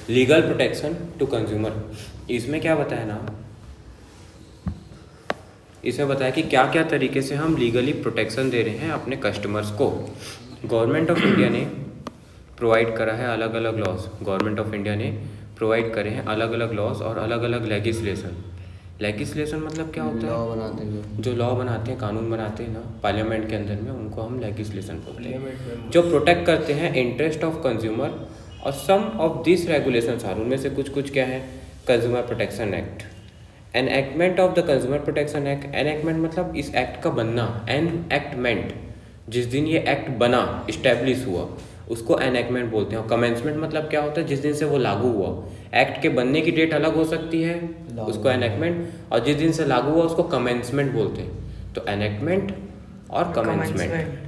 Legal protection to consumer. इसमें क्या बताया ना, इसमें बताया कि क्या क्या तरीके से हम लीगली प्रोटेक्शन दे रहे हैं अपने कस्टमर्स को। गवर्नमेंट ऑफ इंडिया ने प्रोवाइड करा है अलग अलग लॉज। गवर्नमेंट ऑफ इंडिया ने प्रोवाइड करे हैं अलग अलग लॉज और अलग अलग लेजिस्लेशन। लेजिस्लेशन मतलब क्या होता लॉ है? बनाते हैं जो लॉ बनाते हैं, कानून बनाते हैं ना पार्लियामेंट के अंदर में, उनको हम लेजिस्लेशन बोलते हैं, जो प्रोटेक्ट करते हैं इंटरेस्ट ऑफ कंज्यूमर। और some of this regulations are, उनमें से कुछ कुछ क्या है? Consumer protection act, enactment of the consumer protection act. Enactment मतलब इस एक्ट का बनना, एनएक्टमेंट जिस दिन ये एक्ट बना, इस्टेब्लिश हुआ, उसको एनएक्टमेंट बोलते हैं। और कमेंसमेंट मतलब क्या होता है? जिस दिन से वो लागू हुआ। एक्ट के बनने की डेट अलग हो सकती है, उसको एनएक्टमेंट, और जिस दिन से लागू हुआ उसको कमेंसमेंट बोलते हैं। तो एनएक्टमेंट और कमेंसमेंट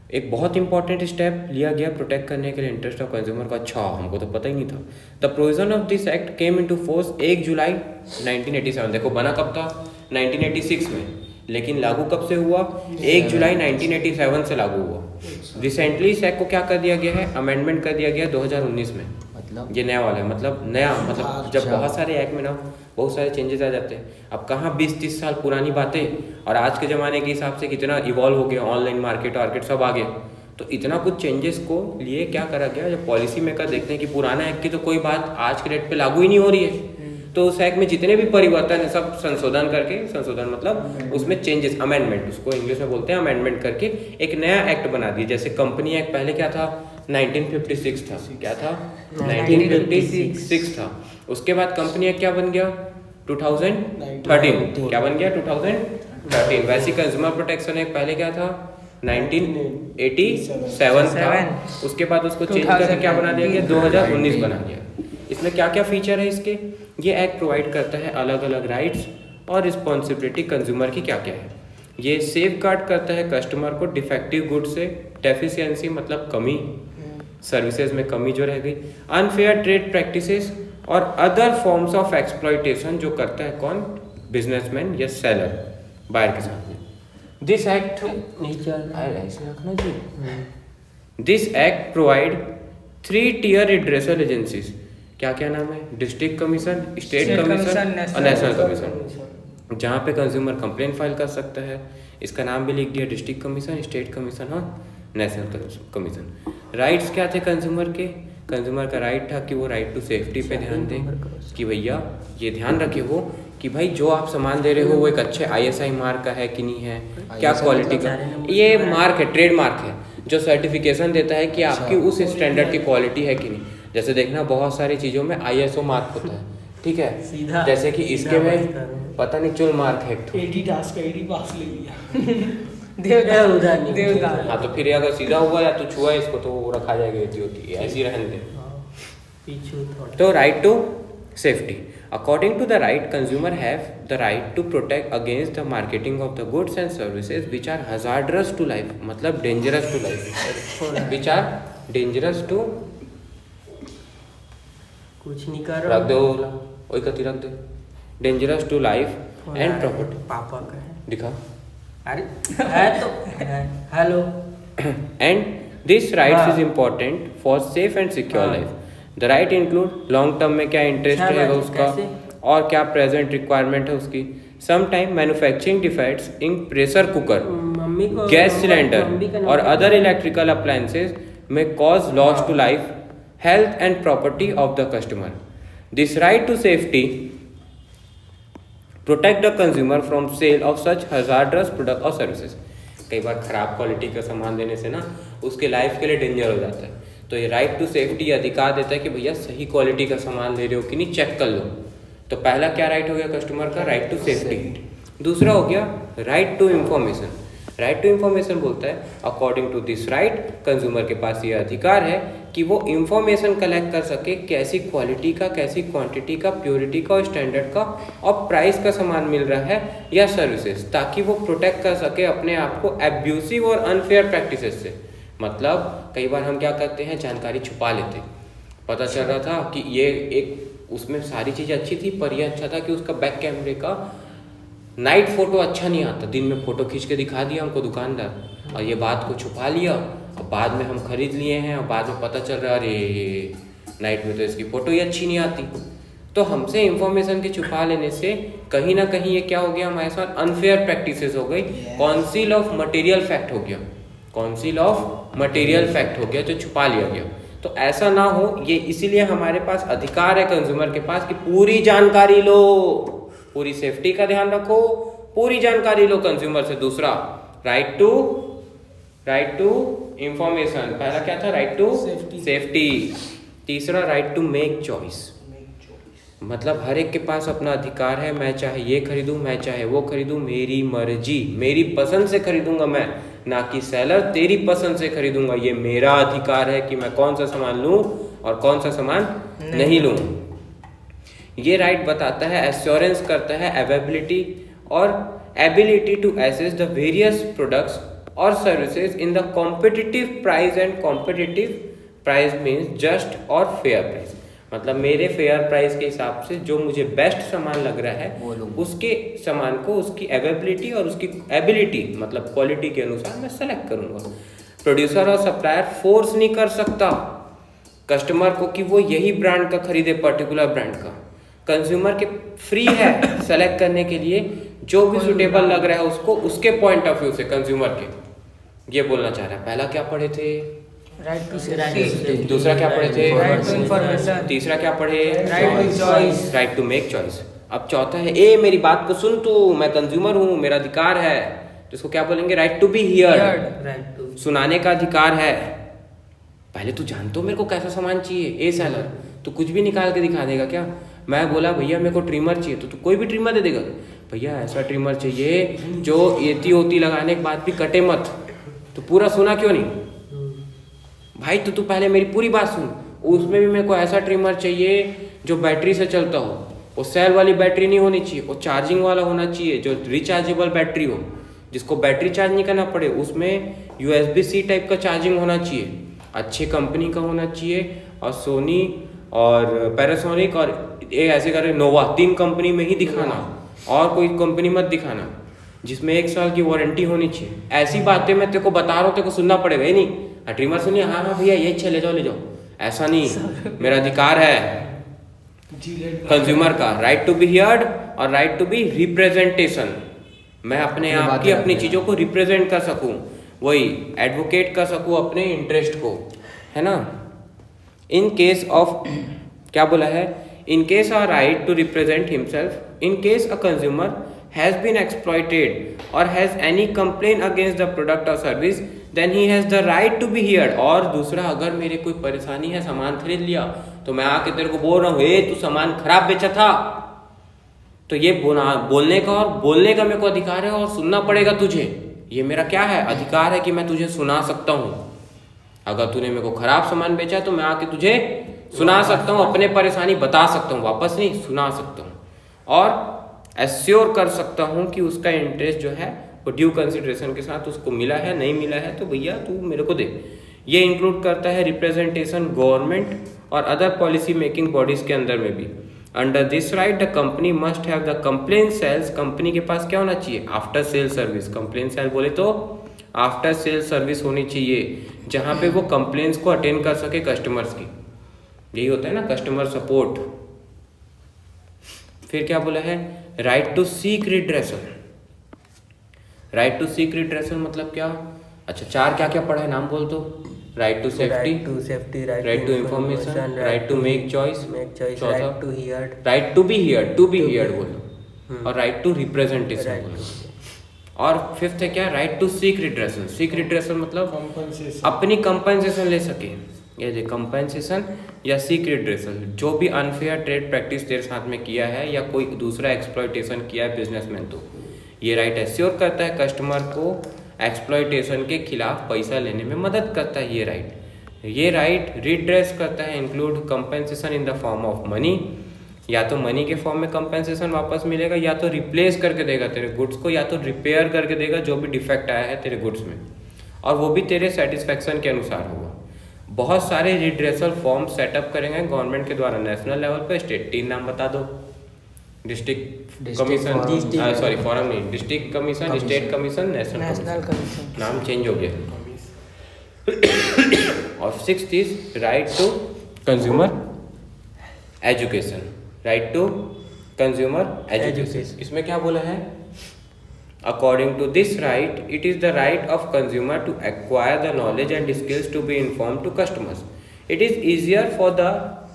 एक बहुत इंपॉर्टेंट स्टेप लिया गया प्रोटेक्ट करने के लिए इंटरेस्ट ऑफ कंज्यूमर का। अच्छा, हमको तो पता ही नहीं था। The provision of this act came into force 1 जुलाई 1987। देखो बना कब था? 1986 में, लेकिन लागू कब से हुआ? 1 जुलाई 1987 से लागू हुआ। रिसेंटली इस एक्ट को क्या कर दिया गया है? अमेंडमेंट कर दिया गया 2019 में। मतलब ये नया वाला है, मतलब नया, मतलब जब बहुत सारे एक्ट में ना बहुत सारे चेंजेस आ जाते हैं। अब कहाँ 20-30 साल पुरानी बातें और आज के ज़माने के हिसाब से कितना इवॉल्व हो गया, ऑनलाइन मार्केट वार्केट सब आ गया। तो इतना कुछ चेंजेस को लिए क्या करा गया, जब पॉलिसी मेकर देखते हैं कि पुराना एक्ट की तो कोई बात आज के डेट पे लागू ही नहीं हो रही है, तो उस एक्ट में जितने भी परिवर्तन है सब संशोधन करके, संशोधन मतलब उसमें चेंजेस, अमेंडमेंट उसको इंग्लिश में बोलते हैं, अमेंडमेंट करके एक नया एक्ट बना दिया। जैसे कंपनी एक्ट पहले क्या था? 1956 था। क्या था? 1956 था। उसके बाद कंपनी एक्ट क्या बन गया? 2013। क्या बन गया? 2013। वैसे कंज्यूमर प्रोटेक्शन एक्ट पहले क्या था? 1987 था। उसके बाद उसको चेंज करके क्या बना दिया गया? 2019 बना दिया। इसमें क्या क्या फीचर है इसके? ये एक्ट प्रोवाइड करता है अलग अलग राइट्स और रिस्पॉन्सिबिलिटी कंज्यूमर की क्या क्या है। ये सेफ गार्ड करता है कस्टमर को डिफेक्टिव गुड से, डेफिशिएंसी मतलब कमी, सर्विसेज में कमी जो रह गई, अनफेयर ट्रेड प्रैक्टिसेस और अदर फॉर्म्स ऑफ एक्सप्लॉयटेशन जो करता है कौन? बिजनेसमैन या सेलर बायर के साथ में। दिस एक्ट ऐसे रखना जी। This act provide 3 tier redressal agencies. क्या क्या नाम है? डिस्ट्रिक्ट कमीशन, स्टेट कमीशन और नेशनल कमीशन, जहाँ पे कंज्यूमर कंप्लेंट फाइल कर सकता है। इसका नाम भी लिख दिया, डिस्ट्रिक्ट कमीशन, स्टेट कमीशन और नेशनल कमीशन। राइट्स क्या थे कंज्यूमर के? कंज्यूमर का राइट था कि वो राइट टू सेफ्टी पे ध्यान दें, कि भैया ये ध्यान रखे वो कि भाई जो आप सामान दे रहे हो वो एक अच्छे ISI मार्क का है कि नहीं है, क्या क्वालिटी का। ये मार्क है, ट्रेड मार्क है, जो सर्टिफिकेशन देता है कि आपकी उस स्टैंडर्ड की क्वालिटी है कि नहीं। जैसे देखना बहुत सारी चीज़ों में ISO मार्क होता है, ठीक है, जैसे कि इसके में पता नहीं चुल मार्क है, एडिडास का एडी पास ले लिया। देवदार। हाँ तो फिर अगर सीधा हुआ या तो छुआ इसको तो वो रखा जाएगा, होती है ऐसी रहने दे। तो right to safety, according to the right consumer have the right to protect against the marketing of the goods and services which are hazardous to life, मतलब dangerous to life, which are dangerous to, कुछ नहीं कर रख दो वही कति रख दे, dangerous to life and property. पापा का है, दिखा, अरे है तो hello. And this rights is important for safe and secure life. The right include long term में क्या इंटरेस्ट रहेगा उसका और क्या प्रेजेंट रिक्वायरमेंट है उसकी। Some time manufacturing defects in pressure cooker, gas cylinder और अदर इलेक्ट्रिकल अप्लायंसेज में cause loss to life, health and property of the customer. This right to safety protect the consumer from sale of such hazardous product or services. कई बार खराब quality का सामान देने से ना उसके लाइफ के लिए डेंजर हो जाता है, तो ये राइट टू सेफ्टी अधिकार देता है कि भैया सही क्वालिटी का सामान ले रहे हो कि नहीं, चेक कर लो। तो पहला क्या राइट हो गया कस्टमर का? Right to safety. दूसरा हो गया right to information. Right to information बोलता है according to this right consumer के पास ये अधिकार है कि वो इंफॉर्मेशन कलेक्ट कर सके, कैसी क्वालिटी का, कैसी क्वांटिटी का, प्योरिटी का और स्टैंडर्ड का और प्राइस का सामान मिल रहा है या सर्विसेज, ताकि वो प्रोटेक्ट कर सके अपने आप को एब्यूसिव और अनफेयर प्रैक्टिसेस से। मतलब कई बार हम क्या करते हैं, जानकारी छुपा लेते। पता चल रहा था कि ये एक उसमें सारी चीज़ें अच्छी थी, पर यह अच्छा था कि उसका बैक कैमरे का नाइट फोटो अच्छा नहीं आता, दिन में फोटो खींच के दिखा दिया हमको दुकानदार, और ये बात को छुपा लिया और बाद में हम खरीद लिए हैं और बाद में पता चल रहा है अरे नाइट में तो इसकी फ़ोटो ही अच्छी नहीं आती। तो हमसे इंफॉर्मेशन के छुपा लेने से कहीं ना कहीं ये क्या हो गया, हमारे साथ अनफेयर प्रैक्टिसेस हो गई। काउंसिल ऑफ मटेरियल फैक्ट हो गया, काउंसिल ऑफ मटेरियल फैक्ट हो गया जो छुपा लिया गया। तो ऐसा ना हो, ये इसीलिए हमारे पास अधिकार है कंज्यूमर के पास कि पूरी जानकारी लो, पूरी सेफ्टी का ध्यान रखो, पूरी जानकारी लो कंज्यूमर से। दूसरा राइट टू इंफॉर्मेशन, पहला क्या था, राइट टू सेफ्टी। तीसरा राइट टू मेक चॉइस, मतलब हर एक के पास अपना अधिकार है, मैं चाहे ये खरीदूं, मैं चाहे वो खरीदूं, मेरी मर्जी, मेरी पसंद से खरीदूंगा मैं, ना कि सेलर तेरी पसंद से खरीदूंगा। ये मेरा अधिकार है कि मैं कौन सा सामान लूं और कौन सा सामान नहीं लूं। ये राइट बताता है, एश्योरेंस करता है अवेलेबिलिटी और ability to access the various products और services in the competitive price, and competitive price means just और फेयर प्राइस, मतलब मेरे फेयर प्राइस के हिसाब से जो मुझे बेस्ट सामान लग रहा है उसके सामान को उसकी अवेलेबिलिटी और उसकी एबिलिटी मतलब क्वालिटी के अनुसार मैं सेलेक्ट करूंगा। प्रोड्यूसर और सप्लायर फोर्स नहीं कर सकता कस्टमर को कि वो यही ब्रांड का खरीदे, पर्टिकुलर ब्रांड का। कंज्यूमर के फ्री है सेलेक्ट करने के लिए जो भी सुटेबल लग रहा है उसको, उसके पॉइंट ऑफ व्यू से कंज्यूमर के। ये बोलना चाह रहा है। पहला क्या पढ़े थे, राइट टू सेफ्टी, दूसरा क्या पढ़े थे, राइट टू इंफॉर्मेशन, तीसरा क्या पढ़े, right to choice, right to make choice. अब चौथा है, ए मेरी बात को सुन तू, मैं कंज्यूमर हूँ, मेरा अधिकार है, तो इसको क्या बोलेंगे, right to be heard, right to सुनाने का अधिकार है। पहले तू जानतो मेरे को कैसा सामान चाहिए, ए सेलर तू कुछ भी निकाल के दिखा देगा क्या। मैं बोला भैया मेरे को ट्रिमर चाहिए, तो तू कोई भी ट्रिमर दे देगा, भैया ऐसा ट्रिमर चाहिए जो एती ओती लगाने के बाद भी कटे मत। तो पूरा सुना क्यों नहीं भाई, तो तू पहले मेरी पूरी बात सुन। उसमें भी मेरे को ऐसा ट्रिमर चाहिए जो बैटरी से चलता हो, वो सेल वाली बैटरी नहीं होनी चाहिए, वो चार्जिंग वाला होना चाहिए, जो रिचार्जेबल बैटरी हो, जिसको बैटरी चार्ज नहीं करना पड़े, उसमें USB-C टाइप का चार्जिंग होना चाहिए, अच्छे कंपनी का होना चाहिए, और सोनी और पैनासोनिक और ये ऐसे कर नोवा, 3 कंपनी में ही दिखाना, और कोई कंपनी मत दिखाना, जिसमें 1 साल की वारंटी होनी चाहिए। ऐसी बातें मैं तेरे को बता रहा हूँ, तेरे को सुनना पड़ेगा। ये नहीं ट्रिमर सुनिए, हाँ हाँ भैया ये अच्छे ले जाओ, ऐसा नहीं। मेरा अधिकार है कंज्यूमर का, राइट टू बी हियर्ड और राइट टू बी रिप्रेजेंटेशन। मैं अपने आप की अपनी चीज़ों को रिप्रेजेंट कर सकूं, वही एडवोकेट कर सकूं अपने इंटरेस्ट को, है ना। इन केस ऑफ क्या बोला है, in case a right to represent himself, in case a consumer has been exploited or has any complaint against the product or service, then he has the right to be heard। और दूसरा, अगर मेरे कोई परेशानी है, सामान खरीद लिया, तो मैं आके तेरे को बोल रहा हूँ, ए तू सामान खराब बेचा था, तो ये बोलने का और बोलने का मेरे को अधिकार है, और सुनना पड़ेगा तुझे। ये मेरा क्या है, अधिकार है कि मैं तुझे सुना सकता हूँ। अगर तूने मेरे को खराब सामान बेचा तो मैं आके तुझे सुना सकता हूँ, अपने परेशानी बता सकता हूँ, वापस नहीं सुना सकता हूँ, और एश्योर कर सकता हूँ कि उसका इंटरेस्ट जो है वो ड्यू कंसिडरेशन के साथ उसको मिला है, नहीं मिला है तो भैया तू मेरे को दे। ये इंक्लूड करता है रिप्रेजेंटेशन गवर्नमेंट और अदर पॉलिसी मेकिंग बॉडीज के अंदर में भी। Under this right the company must have the complaint cells, company के पास क्या होना चाहिए, after sale service. Complaint cell बोले तो आफ्टर सेल सर्विस होनी चाहिए, जहाँ पे वो कंप्लेंट्स को अटेंड कर सके कस्टमर्स की। यही होता है ना कस्टमर सपोर्ट। फिर क्या बोला है, right to seek redressal. Right to seek redressal मतलब क्या, अच्छा 4 क्या क्या पढ़ा है, नाम बोल दो। Right to safety, right to information, right to make choice, right to heard, right to be heard, to be heard बोलो, और राइट टू रिप्रेजेंटेशन बोलो। और 5th है क्या, right to seek redressal. Seek redressal मतलब अपनी कंपनसेशन ले सके, ये जो कंपनसेशन या सीक रिड्रेसल, जो भी अनफेयर ट्रेड प्रैक्टिस तेरे साथ में किया है या कोई दूसरा एक्सप्लॉयटेशन किया है बिजनेसमैन, तो ये राइट एश्योर करता है कस्टमर को एक्सप्लॉयटेशन के खिलाफ पैसा लेने में मदद करता है। ये राइट रिड्रेस करता है, include compensation in the form of money, या तो मनी के फॉर्म में कंपनसेशन वापस मिलेगा, या तो रिप्लेस करके देगा तेरे गुड्स को, या तो रिपेयर करके देगा जो भी डिफेक्ट आया है तेरे गुड्स में, और वो भी तेरे सेटिस्फेक्शन के अनुसार होगा। बहुत सारे रिड्रेसल फॉर्म सेटअप करेंगे गवर्नमेंट के द्वारा, नेशनल लेवल पे, स्टेट। 3 नाम बता दो, डिस्ट्रिक्ट कमीशन, सॉरी फॉरम नहीं, district commission, state commission, national commission, नाम चेंज हो गया। और 6th is right to consumer education, right to consumer education. इसमें क्या बोला है? According to this right, it is the right of consumer to acquire the knowledge and skills to be inform to customers. It is easier for the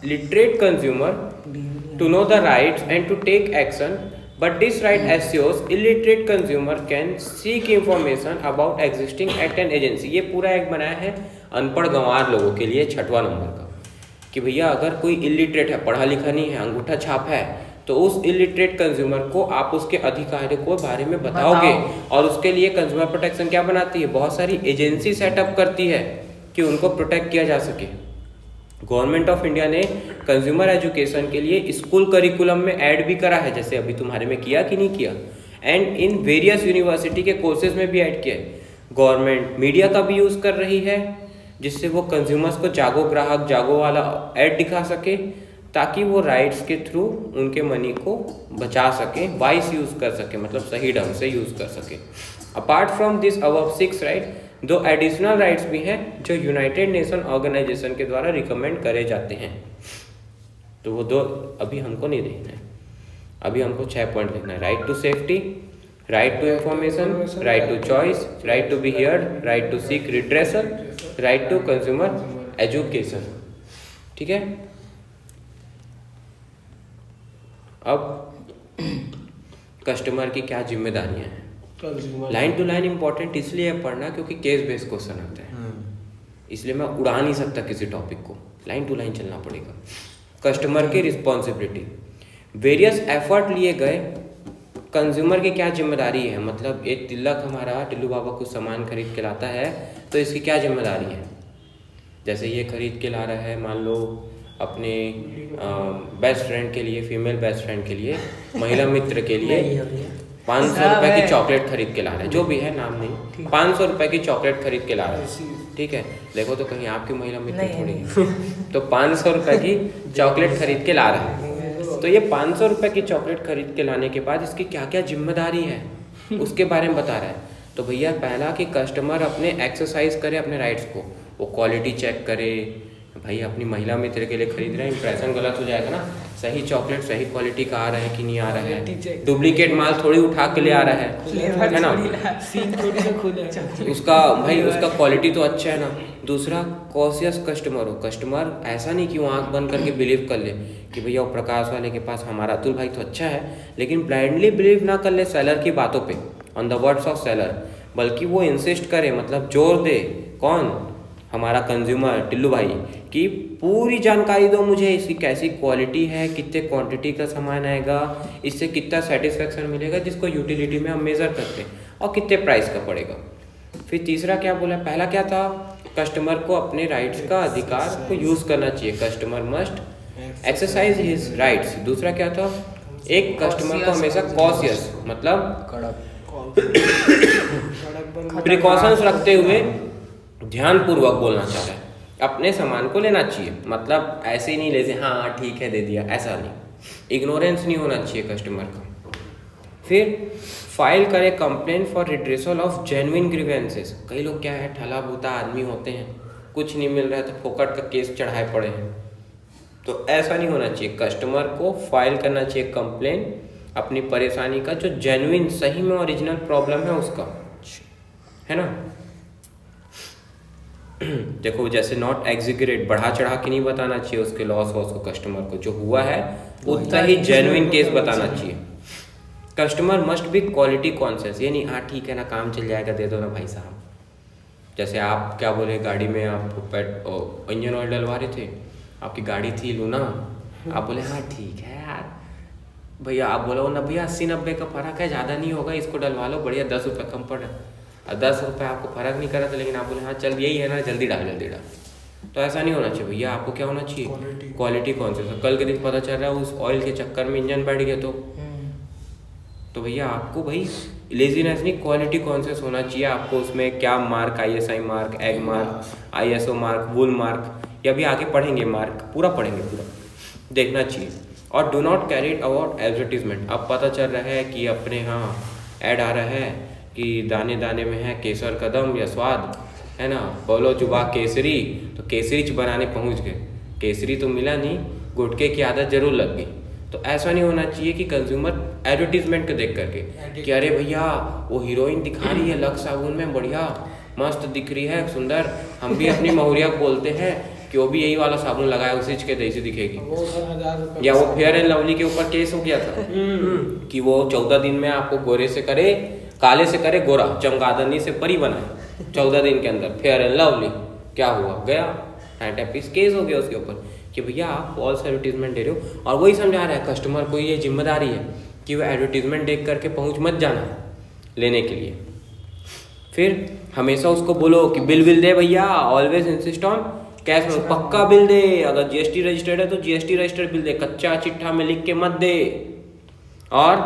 literate consumer to know the rights and to take action, but this right assures illiterate consumer can seek information about existing act and agency। ये पूरा एक बनाया है अनपढ़ गंवार लोगों के लिए 6वां number का, कि भैया अगर कोई इलिटरेट है, पढ़ा लिखा नहीं है, अंगूठा छाप है, तो उस इलिटरेट कंज्यूमर को आप उसके अधिकारों को बारे में बताओगे, और उसके लिए कंज्यूमर प्रोटेक्शन क्या बनाती है? बहुत सारी एजेंसी सेटअप करती है कि उनको प्रोटेक्ट किया जा सके। गवर्नमेंट ऑफ इंडिया ने कंज्यूमर एजुकेशन के लिए स्कूल करिकुलम में ऐड भी करा है, जैसे अभी तुम्हारे में किया कि नहीं किया, एंड इन वेरियस यूनिवर्सिटी के कोर्सेज में भी ऐड किया है। गवर्नमेंट मीडिया का भी यूज़ कर रही है, जिससे वो कंज्यूमर्स को जागो ग्राहक जागो वाला ऐड दिखा सके, ताकि वो राइट्स के थ्रू उनके मनी को बचा सके, वाइस यूज़ कर सके, मतलब सही ढंग से यूज़ कर सके। Apart from this above 6 right, 2 additional rights भी हैं जो यूनाइटेड नेशन ऑर्गेनाइजेशन के द्वारा रिकमेंड करे जाते हैं। तो वो 2 अभी हमको नहीं देखना है, अभी हमको 6 पॉइंट देखना है। Right to safety, right to information, right to choice, right to be heard, right to seek redressal, right to consumer education. ठीक है, अब कस्टमर की क्या जिम्मेदारियां हैं? लाइन टू लाइन इंपॉर्टेंट इसलिए है पढ़ना क्योंकि केस बेस्ड क्वेश्चन आता है, इसलिए मैं उड़ा नहीं सकता किसी टॉपिक को, लाइन टू लाइन चलना पड़ेगा। कस्टमर की रिस्पॉन्सिबिलिटी, वेरियस एफर्ट लिए गए, कंज्यूमर की क्या जिम्मेदारी है? मतलब एक तिलक हमारा टिल्लू बाबा कुछ सामान खरीद के लाता है तो इसकी क्या जिम्मेदारी है? जैसे ये खरीद के ला रहा है, मान लो अपने बेस्ट फ्रेंड के लिए, फीमेल बेस्ट फ्रेंड के लिए, महिला मित्र के लिए 500 रुपए की चॉकलेट खरीद के ला रहा है, जो भी है नाम नहीं, 500 रुपए की चॉकलेट खरीद के ला रहा है। ठीक है, देखो तो कहीं आपकी महिला मित्र थोड़ी है। तो 500 रुपए की चॉकलेट खरीद के ला रहा है, तो ये 500 रुपए की चॉकलेट खरीद के लाने के बाद इसकी क्या क्या जिम्मेदारी है उसके बारे में बता रहा है। तो भैया पहला कि कस्टमर अपने एक्सरसाइज करे अपने राइट्स को, वो क्वालिटी चेक करे। भाई अपनी महिला मित्र के लिए खरीद रहे हैं, इंप्रेशन गलत हो जाएगा ना, सही चॉकलेट सही क्वालिटी का आ रहा है कि नहीं आ रहा है, डुप्लीकेट माल थोड़ी उठा के ले आ रहा है ना, उसका भाई उसका क्वालिटी तो अच्छा है ना। दूसरा कॉशियस कस्टमर हो, कस्टमर ऐसा नहीं कि वो आँख बंद करके बिलीव कर ले कि भैया वो प्रकाश वाले के पास हमारा अतुल भाई तो अच्छा है, लेकिन ब्लाइंडली बिलीव ना कर ले सेलर की बातों पे, on the words of seller, बल्कि वो इंसिस्ट करे, मतलब जोर दे, कौन? हमारा कंज्यूमर टिल्लू भाई, कि पूरी जानकारी दो मुझे, इसकी कैसी क्वालिटी है, कितने क्वांटिटी का सामान आएगा, इससे कितना सेटिस्फेक्शन मिलेगा, जिसको यूटिलिटी में हम मेज़र करते हैं, और कितने प्राइस का पड़ेगा। फिर तीसरा क्या बोला? पहला क्या था? कस्टमर को अपने राइट्स का अधिकार को यूज़ करना चाहिए, customer must exercise his rights. दूसरा क्या था? एक कस्टमर को हमेशा कॉशियस, मतलब प्रिकॉशंस रखते हुए ध्यानपूर्वक बोलना चाह रहा है, अपने सामान को लेना चाहिए, मतलब ऐसे ही नहीं ले हाँ ठीक है दे दिया, ऐसा नहीं, इग्नोरेंस नहीं होना चाहिए कस्टमर का। फिर फाइल करे complaint for redressal of genuine grievances. कई लोग क्या है, ठला बूता आदमी होते हैं, कुछ नहीं मिल रहा है तो फोकट का केस चढ़ाए पड़े हैं, तो ऐसा नहीं होना चाहिए। कस्टमर को फाइल करना चाहिए कंप्लेंट अपनी परेशानी का, जो जेन्युइन सही में ओरिजिनल प्रॉब्लम है उसका, है ना। देखो जैसे नॉट एग्जीगरेट, बढ़ा चढ़ा के नहीं बताना चाहिए उसके लॉस वॉस को, कस्टमर को जो हुआ है उतना ही जेन्युइन केस बताना चाहिए। Customer must be quality conscious, ये नहीं हाँ ठीक है ना काम चल जाएगा दे दो ना भाई साहब। जैसे आप क्या बोले, गाड़ी में आप इंजन ऑयल डलवा रहे थे, आपकी गाड़ी थी लूना, आप बोले हाँ ठीक है यार भैया, आप बोलो ना भैया 80-90 का फ़र्क है, ज़्यादा नहीं होगा, इसको डलवा लो, बढ़िया 10 रुपये कम पड़ रहा है, और 10 रुपये आपको फ़र्क नहीं करा था, लेकिन आप बोले हाँ चल यही है ना, जल्दी डाल जल्दी डाल। तो ऐसा नहीं होना चाहिए भैया, आपको क्या होना चाहिए? Quality conscious. कल के दिन पता चल रहा है उस ऑयल के चक्कर में इंजन बैठ गया, तो भैया आपको भाई लेजीनेस नहीं, क्वालिटी कॉन्शियस होना चाहिए। आपको उसमें क्या mark, ISI mark, Agmark, ISO mark, wool mark, या भी आगे पढ़ेंगे मार्क, पूरा पढ़ेंगे, पूरा देखना चाहिए। और do not carry it about advertisement. अब पता चल रहा है कि अपने यहाँ ऐड आ रहा है कि दाने दाने में है केसर कदम या स्वाद, है ना, बोलो जुबा केसरी, तो केसरी बनाने पहुँच गए, केसरी तो मिला नहीं, गुटखे की आदत जरूर लग गई। तो ऐसा नहीं होना चाहिए कि कंज्यूमर एडवर्टीजमेंट को देख करके कि अरे भैया वो हीरोइन दिखा रही है लक्स साबुन में, बढ़िया मस्त दिख रही है, सुंदर, हम भी अपनी महुरिया को बोलते हैं कि वो भी यही वाला साबुन लगाया, उसी के जैसी दिखेगी। या वो फेयर एंड लवली के ऊपर केस हो गया था कि वो 14 दिन में आपको गोरे से करे, काले से करे गोरा, चमगादनी से परी बनाए 14 दिन के अंदर, फेयर एंड लवली। क्या हुआ, गया 90 केस हो गया उसके ऊपर कि भैया आप फॉल्स एडवर्टीजमेंट दे रहे हो। और वही समझा रहा है कस्टमर को, ये जिम्मेदारी है कि वो एडवर्टीजमेंट देख करके पहुंच मत जाना लेने के लिए। फिर हमेशा उसको बोलो कि बिल दे भैया, ऑलवेज इंसिस्ट ऑन कैश में, पक्का बिल दे। अगर जीएसटी रजिस्टर्ड है तो जीएसटी रजिस्टर्ड बिल दे, कच्चा चिट्ठा में लिख के मत दे। और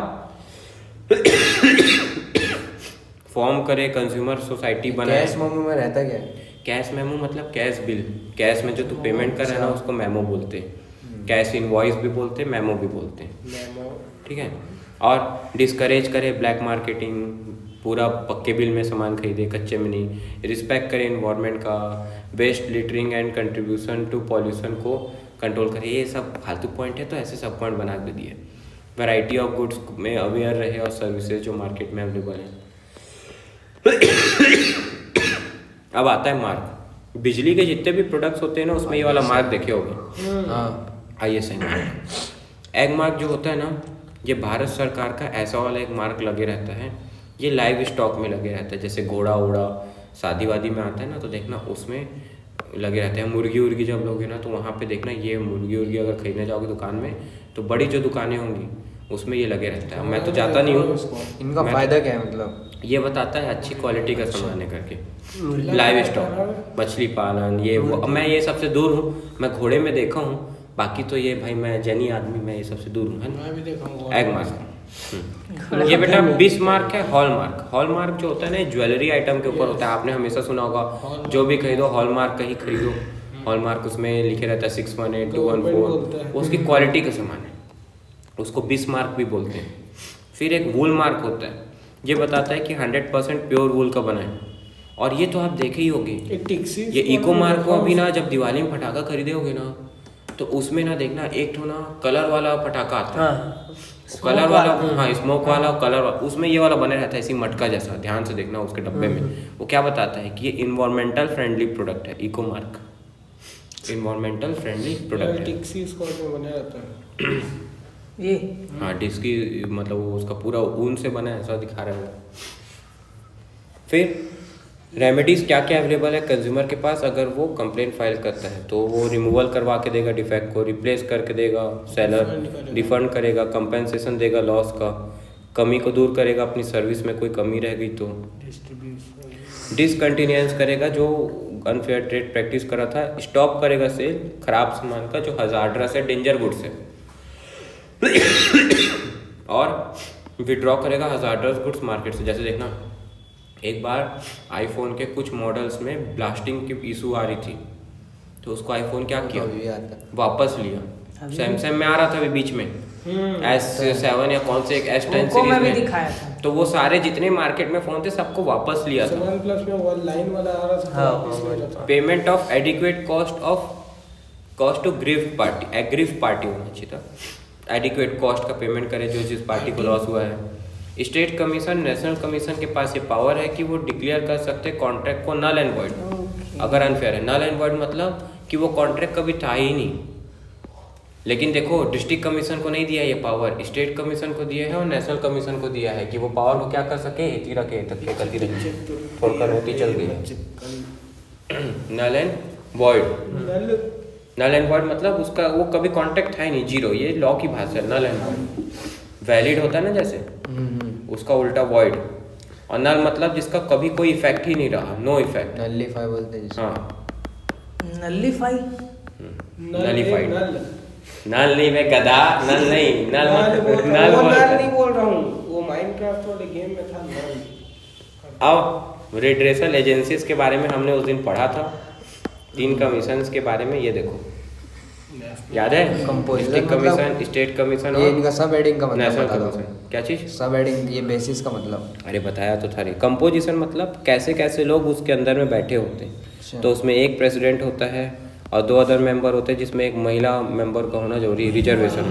फॉर्म करे, कंज्यूमर सोसाइटी बनाए। कैश मेमो में रहता क्या है? कैश मेमो मतलब कैश बिल, कैश में जो तू पेमेंट कर रहा है ना उसको मेमो बोलते हैं, कैश इनवॉइस भी बोलते हैं, मेमो भी बोलते हैं, ठीक है। और डिस्करेज करे ब्लैक मार्केटिंग, पूरा पक्के बिल में सामान खरीदे, कच्चे में नहीं। रिस्पेक्ट करे इन्वायरमेंट का, best littering and contribution to pollution को कंट्रोल करे। ये सब फालतू पॉइंट है तो ऐसे सब पॉइंट बना के दिए। वैरायटी ऑफ गुड्स में अवेयर रहे और सर्विसेज जो मार्केट में अवेलेबल है। अब आता है मार्क। बिजली के जितने भी प्रोडक्ट्स होते हैं ना उसमें ये वाला मार्क देखे होंगे, हाँ ISI मार्क। एग मार्क जो होता है ना, ये भारत सरकार का ऐसा वाला एक मार्क लगे रहता है, ये लाइव स्टॉक में लगे रहता है। जैसे घोड़ा वोड़ा शादी वादी में आता है ना, तो देखना उसमें लगे रहते हैं। मुर्गी उर्गी जब लोगे ना तो वहाँ पे देखना, ये मुर्गी उर्गी अगर खरीदने जाओगे दुकान में तो बड़ी जो दुकानें होंगी उसमें ये लगे रहता है। मैं तो जाता नहीं हूँ। इनका फायदा क्या है मतलब? ये बताता है अच्छी क्वालिटी का सामान है करके, लाइव स्टॉक, मछली पालन, ये वो। अब मैं ये सबसे दूर हूँ, मैं घोड़े में देखा हूँ, बाकी तो ये भाई मैं जैनी आदमी, मैं ये सबसे दूर हूँ, है ना। Egg mark. ये बेटा बिस्मार्क है, हॉलमार्क। हॉलमार्क जो होता है ना ज्वेलरी आइटम के ऊपर होता है, आपने हमेशा सुना होगा, जो भी खरीदो हॉलमार्क का ही खरीदो। हॉलमार्क उसमें लिखे रहता है 618 214, उसकी क्वालिटी का सामान है, उसको बिस्मार्क भी बोलते हैं। फिर एक वूल मार्क होता है, ये बताता है कि 100% प्योर वूल का बना है। और ये तो आप देखे ही होंगे, ये इको मार्क को अभी ना जब दिवाली में पटाखा खरीदे होगे ना तो उसमें ना देखना एक ठो ना कलर वाला पटाखा आता है, कलर वाला, हाँ स्मोक वाला कलर वाला, उसमें ये वाला बने रहता है इसी मटका जैसा। ध्यान से देखना उसके डब्बे में, वो क्या बताता है कि ये इन्वायरमेंटल फ्रेंडली प्रोडक्ट है। Eco mark environmental friendly product है। ये हाँ डिस्की मतलब वो उसका पूरा ऊन से बना है, ऐसा दिखा रहा है। फिर रेमेडीज क्या क्या अवेलेबल है कंज्यूमर के पास अगर वो कंप्लेंट फाइल करता है, तो वो रिमूवल करवा के देगा डिफेक्ट को, रिप्लेस करके देगा, सेलर रिफंड करेगा, कंपेंसेशन देगा लॉस का, कमी को दूर करेगा, अपनी सर्विस में कोई कमी रह गई तो डिसकंटिन्यूएंस करेगा, जो अनफेयर ट्रेड प्रैक्टिस करा था, स्टॉप करेगा सेल खराब सामान का जो हजार्डरस है, डेंजर गुड्स है, और विड्रॉ करेगा हजार्डरस गुड्स मार्केट से। जैसे देखना एक बार आईफोन के कुछ मॉडल्स में ब्लास्टिंग की इशू आ रही थी, तो उसको आईफोन क्या किया, वापस लिया। सैमसंग में आ रहा था अभी बीच में S7 या कौन से एक S10 सीरीज में दिखाया था, तो वो सारे जितने मार्केट में फोन थे सबको वापस लिया था। OnePlus में वो लाइन वाला आ रहा था, वापस लिया था। Payment of adequate cost to gift party, aggrieved party होना चाहिए था। एडिक्वेट कॉस्ट का पेमेंट करे जो जिस पार्टी को लॉस हुआ है। स्टेट कमीशन, नेशनल कमीशन के पास ये पावर है कि वो डिक्लेयर कर सकते हैं कॉन्ट्रैक्ट को नल एंड वॉइड अगर अनफेयर है। नल एंड वॉइड मतलब कि वो कॉन्ट्रैक्ट कभी था ही नहीं। लेकिन देखो डिस्ट्रिक्ट कमीशन को नहीं दिया ये पावर, स्टेट कमीशन को दिया है और नेशनल कमीशन को दिया है कि वो पावर को क्या कर सके, हेती रखे तक करती रही, छोड़कर होती चल गई। Null and void, null and void मतलब उसका वो कभी कॉन्ट्रैक्ट था ही नहीं, जीरो। ये लॉ की भाषा है। नल एंड वॉइड वैलिड होता है ना जैसे, उसका उल्टा वॉइड। और नल मतलब जिसका कभी कोई इफेक्ट ही नहीं रहा, नो इफेक्ट। नलिफाई बोलते हैं। हाँ नलिफाई, नलिफाइड। नल नहीं मैं गधा, नल नहीं, नल नल नहीं बोल रहा हूँ, वो माइनक्राफ्ट वाले गेम में था नल। अब रिड्रेसल एजेंसीज के बारे में हमने उस दिन पढ़ा था, 3 कमीशंस के बारे में। ये देखो याद है, डिस्ट्रिक्ट कमीशन, स्टेट कमीशन ये और इनका सब हेडिंग का मतलब नेशनल बता दो। कमीशन। क्या चीज? सब हेडिंग, ये बेसिस का मतलब। अरे बताया तो था रे। कंपोजिशन मतलब कैसे कैसे लोग उसके अंदर में बैठे होते हैं। तो उसमें एक प्रेसिडेंट होता है और 2 अदर मेंबर होते हैं जिसमें एक महिला मेंबर का होना जरूरी है, रिजर्वेशन।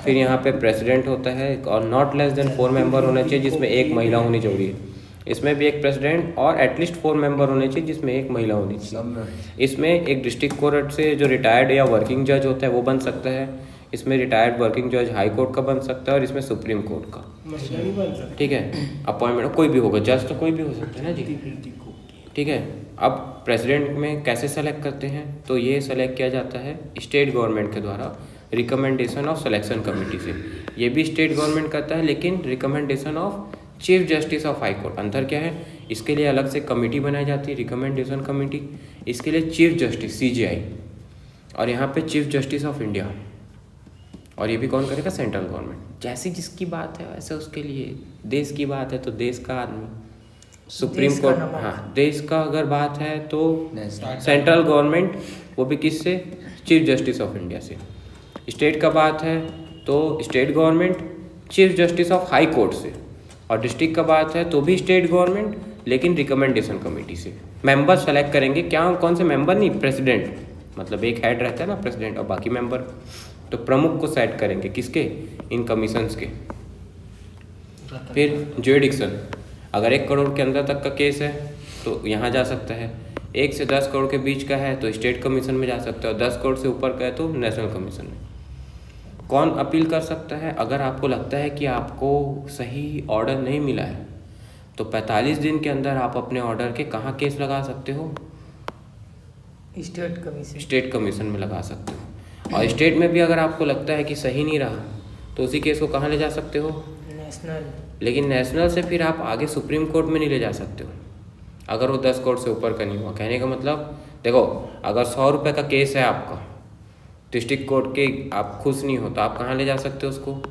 फिर यहाँ पे प्रेसिडेंट होता है और नॉट लेस देन 4 मेंबर होने चाहिए जिसमें एक महिला होनी जरूरी है। इसमें भी एक प्रेसिडेंट और एटलीस्ट 4 मेंबर होने चाहिए जिसमें एक महिला होनी चाहिए। इसमें एक डिस्ट्रिक्ट कोर्ट से जो रिटायर्ड या वर्किंग जज होता है वो बन सकता है। इसमें रिटायर्ड वर्किंग जज हाई कोर्ट का बन सकता है और इसमें सुप्रीम कोर्ट का। महिला नहीं बन सकती। ठीक है, अपॉइंटमेंट कोई भी होगा, जज तो कोई भी हो सकता है ना जी। ठीक है, अब प्रेसिडेंट में कैसे सेलेक्ट करते हैं, तो ये सेलेक्ट किया जाता है स्टेट गवर्नमेंट के द्वारा रिकमेंडेशन ऑफ सिलेक्शन कमेटी से। ये भी स्टेट गवर्नमेंट करता है लेकिन recommendation of chief justice of high court. अंतर क्या है, इसके लिए अलग से कमेटी बनाई जाती है रिकमेंडेशन कमेटी, इसके लिए चीफ जस्टिस CJI, और यहाँ पे चीफ जस्टिस ऑफ इंडिया। और ये भी कौन करेगा, सेंट्रल गवर्नमेंट। जैसी जिसकी बात है वैसे उसके लिए, देश की बात है तो देश का आदमी सुप्रीम कोर्ट, हाँ देश का अगर बात है तो सेंट्रल गवर्नमेंट, वो भी किससे, चीफ जस्टिस ऑफ इंडिया से। स्टेट का बात है तो state government chief justice of high court से, और डिस्ट्रिक्ट का बात है तो भी स्टेट गवर्नमेंट लेकिन रिकमेंडेशन कमेटी से। मेंबर सेलेक्ट करेंगे, क्या कौन से मेंबर, नहीं प्रेसिडेंट, मतलब एक हेड रहता है ना प्रेसिडेंट और बाकी मेंबर, तो प्रमुख को सेट करेंगे किसके, इन कमीशंस के। फिर ज्यूरिडिक्शन, अगर 1 करोड़ के अंदर तक का केस है तो यहाँ जा सकता है, 1 से 10 करोड़ के बीच का है तो स्टेट कमीशन में जा सकता है, और 10 करोड़ से ऊपर का है तो नेशनल कमीशन में। कौन अपील कर सकता है, अगर आपको लगता है कि आपको सही ऑर्डर नहीं मिला है तो 45 दिन के अंदर आप अपने ऑर्डर के कहाँ केस लगा सकते हो, स्टेट कमीशन में लगा सकते हो। और स्टेट में भी अगर आपको लगता है कि सही नहीं रहा तो उसी केस को कहाँ ले जा सकते हो, नेशनल। लेकिन नेशनल से फिर आप आगे सुप्रीम कोर्ट में नहीं ले जा सकते हो अगर वो 10 करोड़ से ऊपर का नहीं हुआ। कहने का मतलब देखो, अगर 100 रुपये का केस है आपका, डिस्ट्रिक्ट कोर्ट के आप खुश नहीं हो तो आप कहाँ ले जा सकते हो उसको,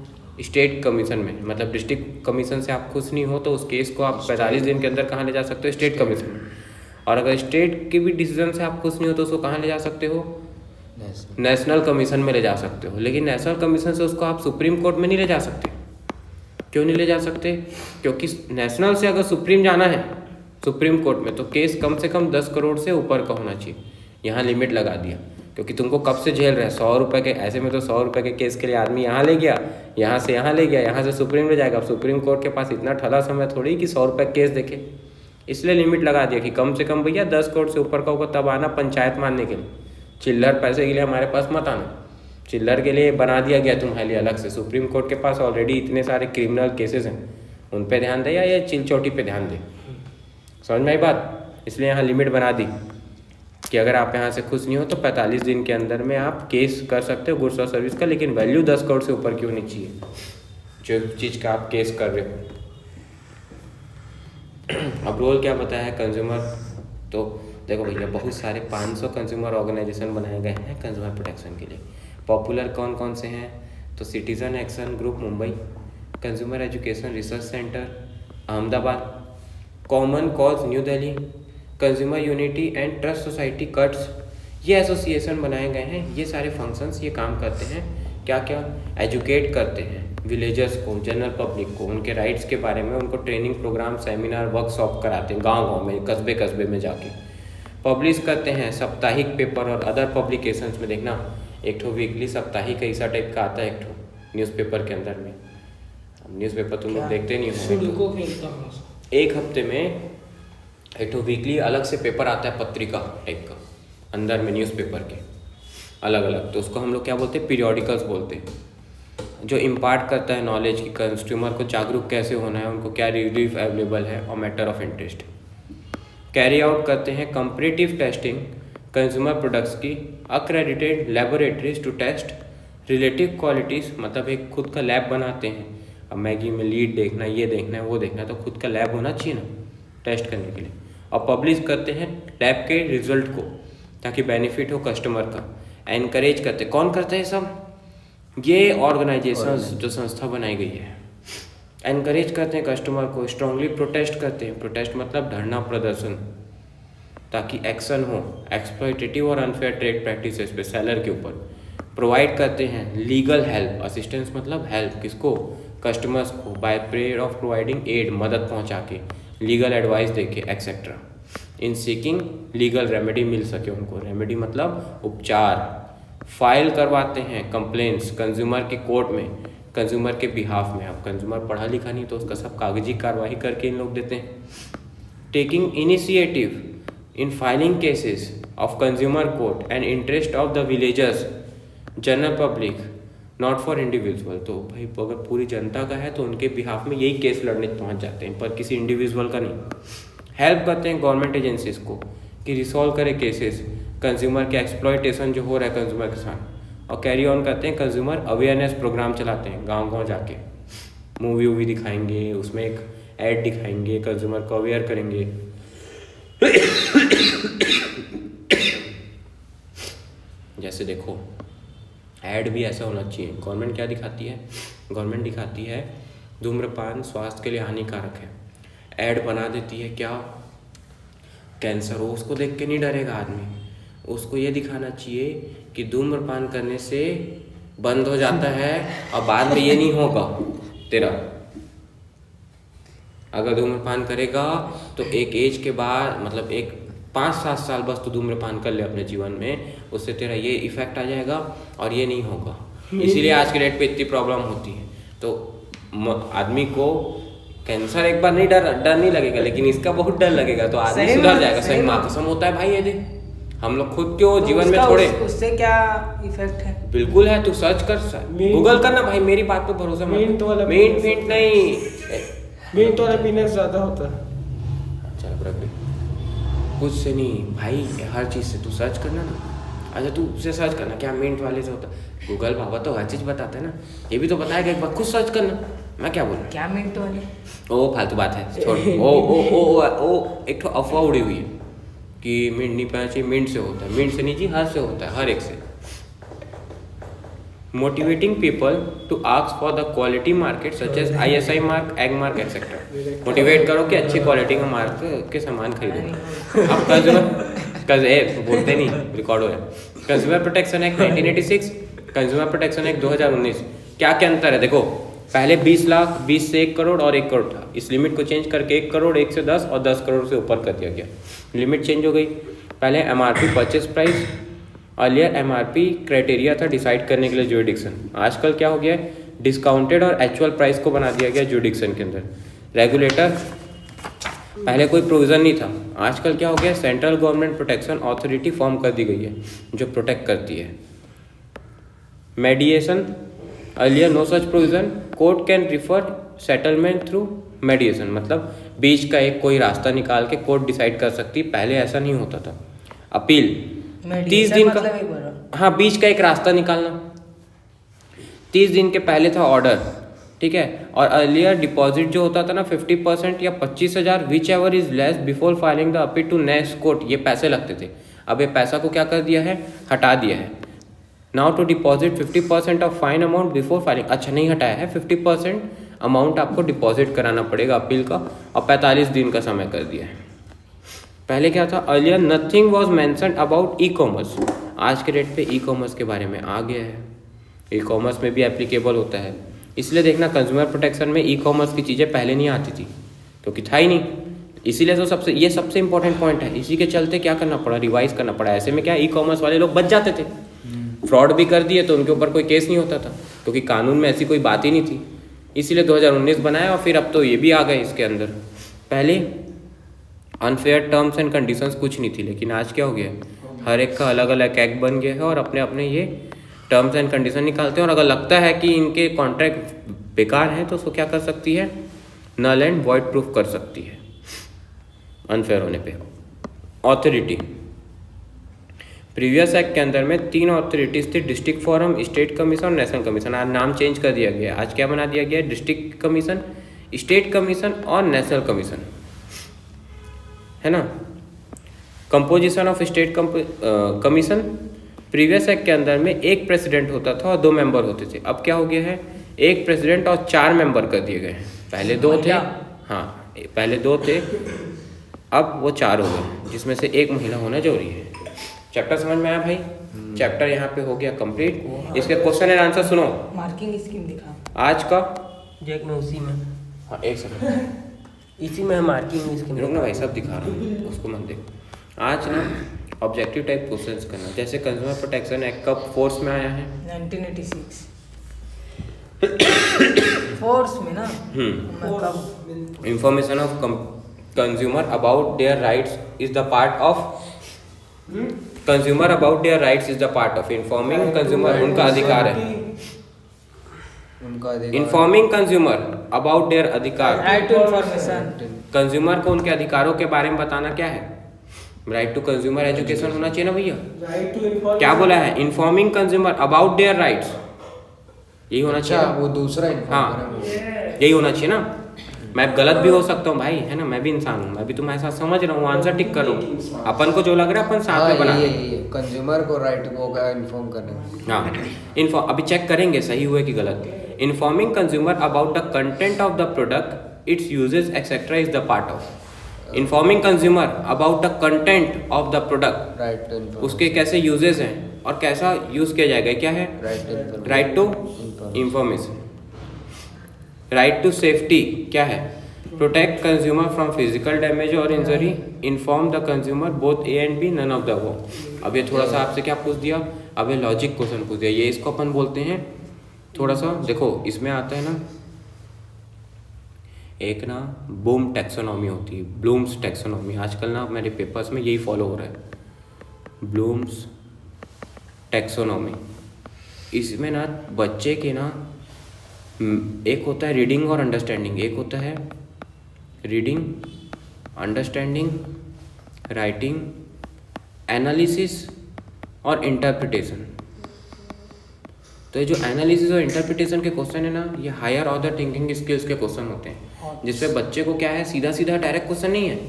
स्टेट कमीशन में। मतलब डिस्ट्रिक्ट कमीशन से आप खुश नहीं हो तो उस केस को आप 45 दिन के अंदर कहाँ ले जा सकते हो, स्टेट कमीशन में। और अगर स्टेट के भी डिसीजन से आप खुश नहीं हो तो उसको कहाँ ले जा सकते हो, नेशनल कमीशन में ले जा सकते हो। लेकिन नेशनल कमीशन से उसको आप सुप्रीम कोर्ट में नहीं ले जा सकते। क्यों नहीं ले जा सकते, क्योंकि नेशनल से अगर सुप्रीम जाना है, सुप्रीम कोर्ट में, तो केस कम से कम 10 करोड़ से ऊपर का होना चाहिए। यहाँ लिमिट लगा दिया क्योंकि तुमको कब से झेल रहा है, 100 रुपये के, ऐसे में तो 100 रुपये के केस के लिए आदमी यहाँ ले गया, यहाँ से यहाँ ले गया, यहाँ से सुप्रीम ले जाएगा। अब सुप्रीम कोर्ट के पास इतना ठला समय थोड़ी कि 100 रुपये केस देखे, इसलिए लिमिट लगा दिया कि कम से कम भैया 10 करोड़ से ऊपर का होगा तब आना पंचायत मानने के लिए। चिल्लर पैसे के लिए हमारे पास मत आना, चिल्लर के लिए बना दिया गया तुम्हारे लिए अलग से। सुप्रीम कोर्ट के पास ऑलरेडी इतने सारे क्रिमिनल केसेस हैं, उन पे ध्यान दे या ये चिलचोटी पे ध्यान दे, समझ में आई बात। इसलिए यहाँ लिमिट बना दी कि अगर आप यहाँ से खुश नहीं हो तो 45 दिन के अंदर में आप केस कर सकते हो गुड्स और सर्विस का, लेकिन वैल्यू 10 करोड़ से ऊपर की होनी चाहिए जो चीज़ का आप केस कर रहे हो। अब रोल क्या बताया है कंज्यूमर, तो देखो भैया बहुत सारे 500 कंज्यूमर ऑर्गेनाइजेशन बनाए गए हैं कंज्यूमर प्रोटेक्शन के लिए। पॉपुलर कौन कौन से हैं, तो citizen action group Mumbai, consumer education research centre Ahmedabad, common cause new Delhi, consumer unity and trust society cuts, ये एसोसिएशन बनाए गए हैं। ये सारे फंक्शंस ये काम करते हैं, क्या क्या, एजुकेट करते हैं विलेजर्स को, जनरल पब्लिक को, उनके राइट्स के बारे में, उनको ट्रेनिंग प्रोग्राम, सेमिनार, वर्कशॉप कराते हैं गांव-गांव में, कस्बे कस्बे में जाके। पब्लिश करते हैं साप्ताहिक पेपर और अदर पब्लिकेशंस में। देखना एक ठो वीकली साप्ताहिक ऐसा टाइप का आता है एक ठो न्यूज़पेपर के अंदर में। न्यूज़पेपर तुम लोग देखते नहीं हो, एक हफ्ते में एक ठो वीकली अलग से पेपर आता है पत्रिका टाइप का अंदर में न्यूज़पेपर के अलग अलग, तो उसको हम लोग क्या बोलते हैं, पीरियोडिकल्स बोलते हैं, जो इम्पार्ट करता है नॉलेज की कंज्यूमर को जागरूक कैसे होना है, उनको क्या रिलीफ अवेलेबल है और matter of interest. Carry out करते हैं कंपैरेटिव टेस्टिंग कंज्यूमर प्रोडक्ट्स की accredited laboratories to test relative qualities, मतलब एक खुद का लैब बनाते हैं। अब मैगी में लीड देखना, ये देखना है, वो देखना है, तो खुद का लैब होना चाहिए ना टेस्ट करने के लिए। और पब्लिश करते हैं लैब के रिजल्ट को ताकि बेनिफिट हो कस्टमर का। एनकरेज करते, कौन करते हैं सब, ये ऑर्गेनाइजेशंस जो संस्था बनाई गई है। एनकरेज करते हैं कस्टमर को, स्ट्रांगली प्रोटेस्ट करते हैं, प्रोटेस्ट मतलब धरना प्रदर्शन, ताकि एक्शन हो एक्सप्लॉयटेटिव और अनफेयर ट्रेड प्रैक्टिसेस पे सेलर के ऊपर। प्रोवाइड करते हैं लीगल हेल्प, असिस्टेंस मतलब हेल्प किसको, कस्टमर्स को, by period of providing aid, मदद पहुंचा के, लीगल एडवाइस देके etcetera. In seeking legal remedy मिल सके उनको। रेमेडी मतलब उपचार। फाइल करवाते हैं कंप्लेंट्स कंज्यूमर के कोर्ट में, कंज्यूमर के बिहाफ में। अब कंज्यूमर पढ़ा लिखा नहीं तो उसका सब कागजी कार्रवाई करके इन लोग देते हैं। Taking initiative in filing cases of consumer court and interest of the villagers general public not for individual. तो भाई अगर पूरी जनता का है तो उनके बिहाफ में यही केस लड़ने पहुंच जाते हैं, पर किसी इंडिविजुअल का नहीं। हेल्प करते हैं गवर्नमेंट एजेंसीज को कि रिसॉल्व करे केसेस, कंज्यूमर के एक्सप्लॉयटेशन जो हो रहा है कंज्यूमर के साथ। और कैरी ऑन करते हैं कंज्यूमर अवेयरनेस प्रोग्राम चलाते हैं गांव-गांव जाके। मूवी वूवी दिखाएंगे, उसमें एक ऐड दिखाएंगे, कंज्यूमर को अवेयर करेंगे। जैसे देखो ऐड भी ऐसा होना चाहिए। गवर्नमेंट क्या दिखाती है? गवर्नमेंट दिखाती है धूम्रपान स्वास्थ्य के लिए हानिकारक है, ऐड बना देती है क्या कैंसर हो, उसको देख के नहीं डरेगा आदमी। उसको ये दिखाना चाहिए कि धूम्रपान करने से बंद हो जाता है और बाद में ये नहीं होगा तेरा। अगर धूम्रपान करेगा तो एक एज के बाद मतलब एक 5-7 साल बस तो धूम्रपान कर ले अपने जीवन में, उससे तेरा ये इफेक्ट आ जाएगा और ये नहीं होगा। इसीलिए आज के डेट पे इतनी प्रॉब्लम होती है। तो आदमी को कैंसर एक बार नहीं डर नहीं लगेगा, लेकिन इसका बहुत डर लगेगा तो आदमी सुधर जाएगा। सही माँ कसम होता है भाई। ये देख हम लोग खुद क्यों तो जीवन में छोड़े। उससे क्या इफेक्ट है? बिल्कुल है, तू सर्च कर, गूगल करना भाई, मेरी बात पे भरोसा मत। मिंट वाला मिंट नहीं, मिंट वाला पीने से ज्यादा होता है। चल रख दे, कुछ से नहीं भाई, हर चीज़ से तू सर्च करना ना। अच्छा तू उससे सर्च करना क्या मिंट वाले से होता। गूगल बाबा तो हर चीज़ बताते हैं ना, ये भी तो बताएगा, एक बार खुद सर्च करना। मैं क्या बोलूँ? क्या मिंट वाले? ओ फालतू बात है, छोड़। ओ एक तो अफवाह उड़ी हुई है कि मिंट नहीं पाना चाहिए, मिंट से होता है। मिंट से नहीं जी, हर से होता है, हर एक से। Motivating people to ask for the quality market such as ISI mark, Agmark etcetera. Motivate करो कि अच्छी क्वालिटी का मार्क के सामान खरीदो। अब कंज्यूमर बोलते नहीं, रिकॉर्ड हो रहा है। Consumer protection act 1986, consumer protection act 2019, क्या क्या अंतर है देखो। पहले 20 लाख, 20 से 1 करोड़ और 1 करोड़ था। इस लिमिट को चेंज करके 1 करोड़, 1 से 10 और 10 करोड़ से ऊपर कर दिया गया। लिमिट चेंज हो गई। पहले MRP purchase price, earlier MRP criteria था डिसाइड करने के लिए ज्यूरिडिक्शन। आजकल क्या हो गया है, डिस्काउंटेड और एक्चुअल प्राइस को बना दिया गया ज्यूरिडिक्शन के अंदर। रेगुलेटर, पहले कोई प्रोविज़न नहीं था, आजकल क्या हो गया, central government protection authority form कर दी गई है जो प्रोटेक्ट करती है। Mediation, earlier no such provision, court can refer settlement through mediation, मतलब बीच का एक कोई रास्ता निकाल के कोर्ट डिसाइड कर सकती, पहले ऐसा नहीं होता था। अपील 30 दिन का, हाँ बीच का एक रास्ता निकालना। 30 दिन के पहले था ऑर्डर, ठीक है। और अर्लियर डिपॉजिट जो होता था ना 50% या 25,000 whichever is less before filing the appeal to next court, ये पैसे लगते थे। अब ये पैसा को क्या कर दिया है, हटा दिया है। Now to deposit 50% of fine amount before filing, अच्छा नहीं हटाया है, 50% अमाउंट आपको डिपॉजिट कराना पड़ेगा अपील का, और 45 दिन का समय कर दिया है। पहले क्या था, earlier nothing was mentioned about e commerce, आज के डेट पे ई कॉमर्स के बारे में आ गया है, ई कॉमर्स में भी एप्लीकेबल होता है। इसलिए देखना कंज्यूमर प्रोटेक्शन में ई कॉमर्स की चीज़ें पहले नहीं आती थी क्योंकि था ही नहीं, इसीलिए तो ये सबसे इंपॉर्टेंट पॉइंट है। इसी के चलते क्या करना पड़ा, रिवाइज करना पड़ा। ऐसे में क्या ई कॉमर्स वाले लोग बच जाते थे, फ्रॉड भी कर दिए तो उनके ऊपर कोई केस नहीं होता था क्योंकि कानून में ऐसी कोई बात ही नहीं थी। इसीलिए 2019 बनाया और फिर अब तो ये भी आ गए इसके अंदर। पहले अनफेयर टर्म्स एंड कंडीशंस कुछ नहीं थी, लेकिन आज क्या हो गया, हर एक का अलग अलग एक्ट बन गया है और अपने अपने ये टर्म्स एंड कंडीशन निकालते हैं। और अगर लगता है कि इनके कॉन्ट्रैक्ट बेकार हैं तो उसको क्या कर सकती है, नल एंड वॉइड प्रूफ कर सकती है अनफेयर होने पे। ऑथोरिटी, प्रीवियस एक्ट के अंदर में 3 ऑथोरिटीज थी, डिस्ट्रिक्ट फोरम, स्टेट कमीशन और नेशनल कमीशन। आज नाम चेंज कर दिया गया, आज क्या बना दिया गया, डिस्ट्रिक्ट कमीशन, स्टेट कमीशन और नेशनल कमीशन, है ना। Composition of state commission, previous act के अंदर में 1 प्रेसिडेंट होता था और 2 मेंबर होते थे। अब क्या हो गया है, 1 प्रेसिडेंट और 4 मेंबर कर दिए गए हैं। पहले 2 थे, हाँ पहले 2 थे, अब वो 4 हो गए, जिसमें से 1 महिला होना जरूरी है। चैप्टर समझ में आया भाई? चैप्टर यहाँ पे हो गया कंप्लीट। इसके क्वेश्चन एंड आंसर सुनो। मार्किंग स्कीम दिखा आज का जैक में उसी में, हाँ एक सेकंड, इसी में मार्किंग इसके रुक ना भाई, सब दिखा रहा हूँ, उसको मत देख। आज ना ऑब्जेक्टिव टाइप क्वेश्चंस करना, जैसे कंज्यूमर प्रोटेक्शन एक्ट कब फोर्स में आया है? 1986 फोर्स में ना। मैं कब information of consumer about their rights is the part of consumer about their rights is the part of informing consumer, उनका अधिकार है। उनका अधिकार। इन्फॉर्मिंग कंज्यूमर अबाउट देयर अधिकार, राइट टू इंफॉर्मेशन। कंज्यूमर को उनके अधिकारों के बारे में बताना क्या है? राइट टू कंज्यूमर एजुकेशन होना चाहिए ना भैया। राइट टू इन्फॉर्म क्या बोला है? Informing consumer about their rights, यही होना अच्छा, चाहिए। वो दूसरा हाँ, यही होना चाहिए ना। मैं गलत भी हो सकता हूँ भाई, है ना, मैं भी इंसान हूँ, मैं भी तुम्हारे साथ समझ रहा हूँ, आंसर टिक करो। अपन को जो लग रहा है अपन साथ में बना कंज्यूमर को राइट को इन्फॉर्म करने। हाँ, अभी चेक करेंगे सही हुए कि गलत। Informing consumer about the content of the product, its uses etcetera is the part of. Informing consumer about the content of the product, right to उसके कैसे यूजेस हैं और कैसा यूज किया जाएगा, क्या है? Right to information. Right to safety क्या है? Protect consumer from physical damage और injury, inform the consumer both A and B, none of the वो। अब ये थोड़ा सा आपसे क्या पूछ दिया, अब ये लॉजिक क्वेश्चन पूछ दिया, ये इसको अपन बोलते हैं थोड़ा सा, देखो इसमें आता है ना एक ना बूम टैक्सोनॉमी होती है, ब्लूम्स टैक्सोनॉमी। आजकल ना मेरे पेपर्स में यही फॉलो हो रहा है, ब्लूम्स टैक्सोनॉमी। इसमें ना बच्चे के ना एक होता है रीडिंग और अंडरस्टैंडिंग, एक होता है रीडिंग, अंडरस्टैंडिंग, राइटिंग, एनालिसिस और इंटरप्रिटेशन। तो ये जो एनालिसिस और इंटरप्रिटेशन के क्वेश्चन है ना, ये हायर ऑर्डर थिंकिंग स्किल्स के क्वेश्चन होते हैं, जिसपे बच्चे को क्या है, सीधा सीधा डायरेक्ट क्वेश्चन नहीं है,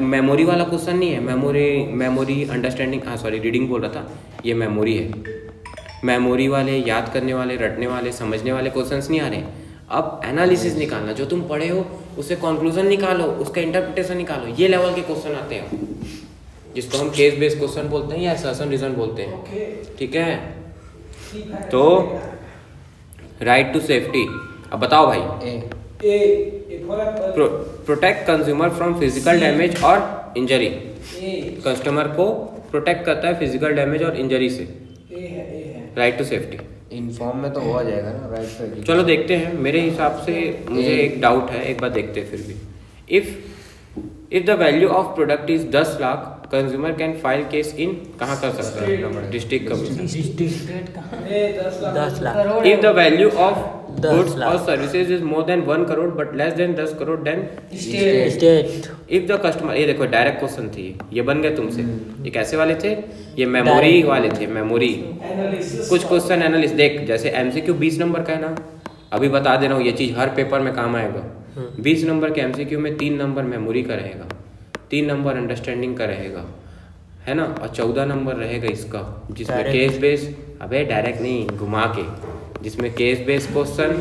मेमोरी वाला क्वेश्चन नहीं है, मेमोरी अंडरस्टैंडिंग, हाँ सॉरी रीडिंग बोल रहा था, ये मेमोरी है। मेमोरी वाले, याद करने वाले, रटने वाले, समझने वाले क्वेश्चंस नहीं आ रहे। अब एनालिसिस निकालना, जो तुम पढ़े हो उससे कंक्लूजन निकालो, उसका इंटरप्रिटेशन निकालो, ये लेवल के क्वेश्चन आते हैं, जिसको हम केस बेस्ड क्वेश्चन बोलते हैं या असर्शन रीजन बोलते हैं। ठीक है, तो राइट टू सेफ्टी। अब बताओ भाई, protect consumer from physical damage और इंजरी, कस्टमर को प्रोटेक्ट करता है फिजिकल डैमेज और इंजरी से। राइट टू सेफ्टी इन्फॉर्म में तो हो जाएगा ना, राइट टू। चलो देखते हैं, मेरे हिसाब से मुझे एक डाउट है, एक बार देखते हैं फिर भी। If the value of product is 10 lakh, consumer can file case in, कहाँ कर सकता है? District commissioner. डिस्ट्रिक्ट कहाँ? 10 lakh. If the value of 10 goods lakh. और services is more than 1 crore but less than 10 crore, then state if the customer, ये देखो direct question थी, ये बन गए तुमसे। ये कैसे वाले थे? ये मेमोरी वाले थे, मेमोरी। कुछ क्वेश्चन एनालिसिस देख, जैसे एमसीक्यू 20 नंबर का है ना, अभी बता दे रहा हूँ, ये चीज़ हर पेपर में काम आएगा। 20 नंबर के एमसीक्यू में 3 नंबर मेमोरी का रहेगा, 3 नंबर अंडरस्टैंडिंग का रहेगा, है ना, और 14 नंबर रहेगा इसका, जिसमें केस बेस, अबे डायरेक्ट नहीं, घुमा के, जिसमें केस बेस क्वेश्चन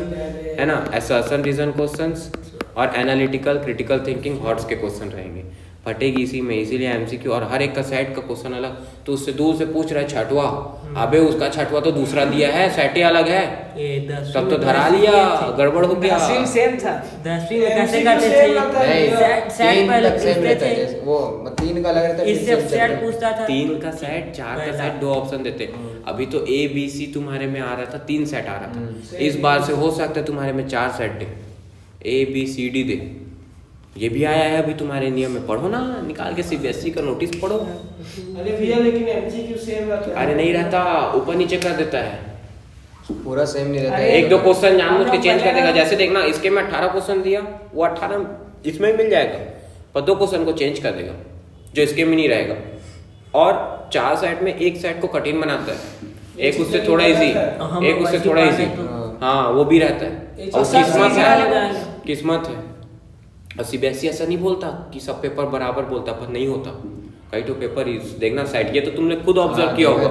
है ना, असर्शन रीजन क्वेश्चंस और एनालिटिकल क्रिटिकल थिंकिंग हॉट्स के क्वेश्चन रहेंगे। फटेगी इसी में, इसीलिए एमसीक्यू, और हर एक का सेट का क्वेश्चन अलग। तो उससे दूर से पूछ रहा है छठवा, अबे उसका छठवा तो दूसरा दिया है, सेट ही अलग है, तब तो धरा लिया, गड़बड़ हो गया। 10वीं सेम था। 10वीं में कैसे करते थे? सेट पहले पूछते थे, वो 3 का लग रहा था, इससे सेट पूछता था, 3 का सेट, 4 का सेट, 2 ऑप्शन देते। अभी तो ए बी सी तुम्हारे में आ रहा था, 3 सेट आ रहा था। इस बार से हो सकता है तुम्हारे में 4 सेट दे, ए बी सी डी दे। ये भी आया है अभी तुम्हारे नियम में, पढ़ो ना, निकाल के सीबीएसई का नोटिस पढ़ो। अरे भैया लेकिन एमसीक्यू सेम रहता है। अरे नहीं रहता, ऊपर नीचे कर देता है, पूरा सेम नहीं रहता। अरे एक दो क्वेश्चन जानबूझ के चेंज कर देगा। जैसे देखना, इसके में 18 क्वेश्चन दिया, वो 18 इसमें मिल जाएगा, पर 2 क्वेश्चन को चेंज कर देगा जो इसके में नहीं रहेगा, और 4 सेट में एक सेट को कठिन बनाता है, एक उससे थोड़ा इजी, एक उससे थोड़ा इजी, हाँ वो भी रहता है। और किस्मत है, और सीबीएसई ऐसा नहीं बोलता कि सब पेपर बराबर बोलता, पर नहीं होता, कई तो पेपर देखना सेट, ये तो तुमने खुद ऑब्जर्व किया होगा,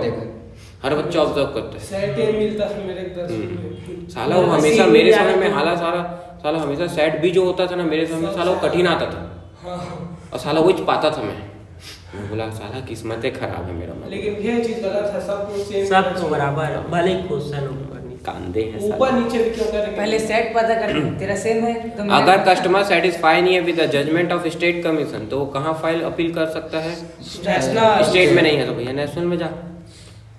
हर बच्चा ऑब्जर्व करता है। सेट ही मिलता है मेरे 10 में। साला वो हमेशा मेरे समय में साला हमेशा सेट भी जो होता था ना मेरे समय में, साला वो कठिन आता था, और साला वही पाता था। मैं बोला साला किस्मतें खराब है मेरा। लेकिन ये चीज गलत है, सब कुछ सेम, सब तो बराबर है, भले ही क्वेश्चन कांदे हैं ऊपर साले। नीचे भी क्यों करेंगे? पहले सेट पता कर, तेरा सेम है तो मैं- अगर कस्टमर सेटिस्फाई नहीं है with the judgment of state commission तो वो कहाँ फाइल अपील कर सकता है? नेशनल स्टेट में नहीं है तो भैया नेशनल में जा।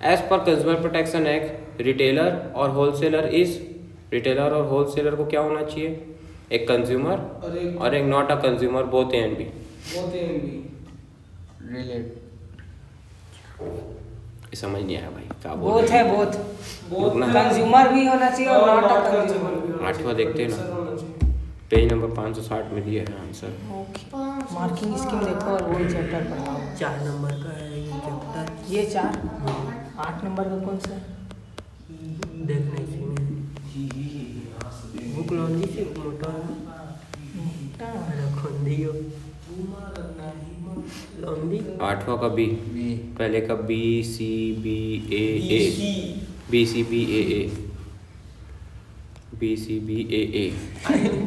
As per consumer protection act retailer और होलसेलर को क्या होना चाहिए? एक कंज्यूमर और एक not a consumer, both A and B. Relate समझ नहीं आया भाई क्या बोल बोथ रहे है, हैं? बोथ रुकना। कंज्यूमर भी होना चाहिए और नॉट अ कंज्यूमर। आठवां देखते हैं ना, पेज नंबर 560 में दिया है आंसर। मार्किंग स्कीम देखो और वही चैप्टर पढ़ाओ। 4 नंबर का है ये चैप्टर। ये 4 8 नंबर का कौन सा है? देखना इसी में बुक लॉन्जी से मोटा रखोंदियो लॉन्जी। आठवां का बी, पहले का बी सी बी ए ए, बी सी बी ए ए, बी सी बी ए ए।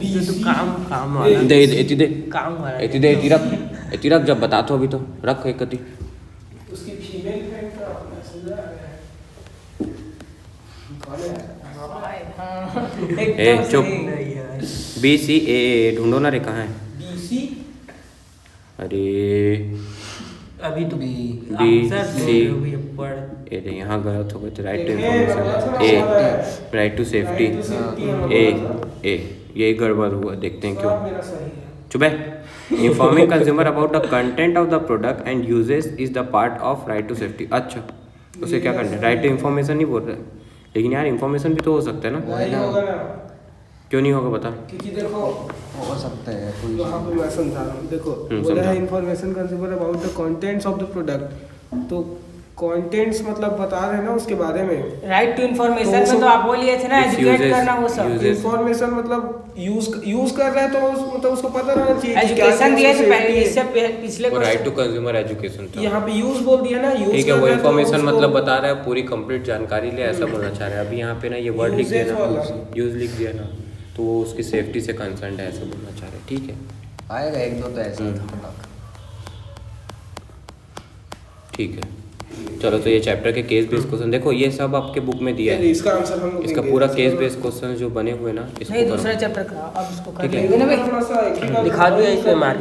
ये तो काम वाला दे एती दे काम वाला एती दे एती रख जब बता तो अभी तो रख एक कति। उसकी फीमेल फ्रेंड का मैसेज आ रहा है। कौन है? ए चुप। नहीं यार। बी सी ए ए ढूंढो ना रे कहाँ है? BC अरे अभी तो बी आंसर सी दे रहे हो भैया पढ़। ए रे यहाँ गलत हो गए थे। राइट टू देखें, information A, A, right to safety Right to safety A हमारा ए, यही गड़बड़ हुआ, देखते हैं क्यों। जवाब मेरा सही है। चुप है। Informing consumer about the content of the product and uses is the part of right to safety. अच्छा उसे क्या करना है? राइट टू इन्फॉर्मेशन नहीं बोल रहे, लेकिन यार इन्फॉर्मेशन भी तो हो सकता है ना। नहीं होगा ना, क्यों नहीं होगा बता? क्योंकि देखो हो सकता है कोई वहाँ पे मैं समझा रहा हूँ। देखो बोला समझा। है information consumer about the contents of the product, तो कंटेंट्स मतलब बता रहे हैं ना उसके बारे में। राइट टू इन्फॉर्मेशन में तो तो आप बोलिए थे ना It's एजुकेट uses- करना वो सब। uses- इन्फॉर्मेशन मतलब यूज कर रहे हैं तो मतलब उसको पता रहना चाहिए कि क्या एजुकेशन दिए थे safety पहले, है। इससे पिछले वो right to question consumer education था। यहाँ पे यूज बोल दिया ना, यूज ठीक है, कर वो रहे हैं तो इन्फॉर्मेशन उसको- मतलब बता रहा है पूरी कंप्लीट जानकारी ले, ऐसा बोलना चाह रहा है। अभी यहाँ पे ना ये वर्ड लिख दिया Usage ना, वाला। यूज लिख दिया ना, तो वो उसकी सेफ्टी से कंसर्न है, ऐसा बोलना चाह रहे हैं। ठीक है आएगा एक दो तो ऐसा था। ठीक है, चलो तो ये चैप्टर के केस बेस्ड क्वेश्चन देखो, ये सब आपके बुक में दिया है। इसका आंसर हम लोग इसका देंगे। पूरा केस बेस्ड क्वेश्चन जो बने हुए ना, इसको नहीं करो। दूसरा चैप्टर का अब इसको कर ठीक है। लेंगे ना भाई। थोड़ा सा एक ही बात दिखा दिया इसमें मार्क